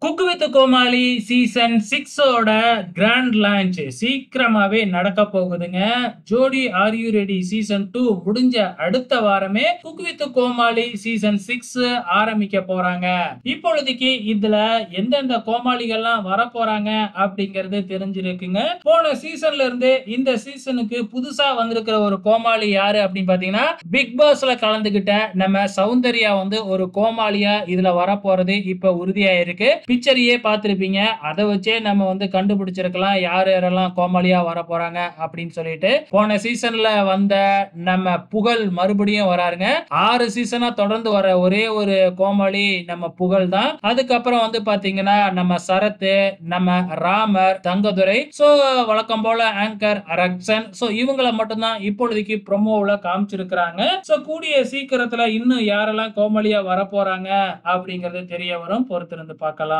Cook with Comali season 6 ஓட grand launch சீக்கிரமாவே நடக்க போகுதுங்க. ஜோடி ஆர் யூ ரெடி சீசன் 2 முடிஞ்ச அடுத்த வாரமே குக்கு வித் கோமாளி சீசன் 6 ஆரம்பிக்க போறாங்க. இப்பொழுதைக்கு இதுல எந்தெந்த கோமாளிகள்லாம் வர போறாங்க அப்படிங்கறது தெரிஞ்சிருக்குங்க. போன சீசன்ல இருந்து இந்த சீசனுக்கு புதுசா வந்திருக்கிற ஒரு கோமாளி யாரு அப்படின்னு பாத்தீங்கன்னா, பிக் பாஸ்ல கலந்துகிட்ட நம்ம சௌந்தர்யா வந்து ஒரு கோமாளியா இதுல வர போறது இப்ப உறுதியா இருக்கு. பிக்சரையே பார்த்திருப்பீங்க. அத வச்சே நம்ம வந்து கண்டுபிடிச்சிருக்கலாம் யார் யாரெல்லாம் கோமாளியா வர போறாங்க அப்படின்னு சொல்லிட்டு. போன சீசன்ல வந்த நம்ம புகழ் மறுபடியும் வராருங்க. 6 சீசனா தொடர்ந்து வர ஒரே ஒரு கோமாளி நம்ம புகழ் தான். அதுக்கப்புறம் வந்து பாத்தீங்கன்னா நம்ம சரத், நம்ம ராமர், தங்கதுரை, சோ வழக்கம் போல ஆங்கர் ரக்ஷன், சோ இவங்கள மட்டும் தான் இப்பொழுதைக்கு ப்ரோமோல காமிச்சிருக்காங்க. சோ கூடிய சீக்கிரத்துல இன்னும் யாரெல்லாம் கோமாளியா வர போறாங்க அப்படிங்கறது தெரிய வரும். பொறுத்திருந்து பார்க்கலாம்.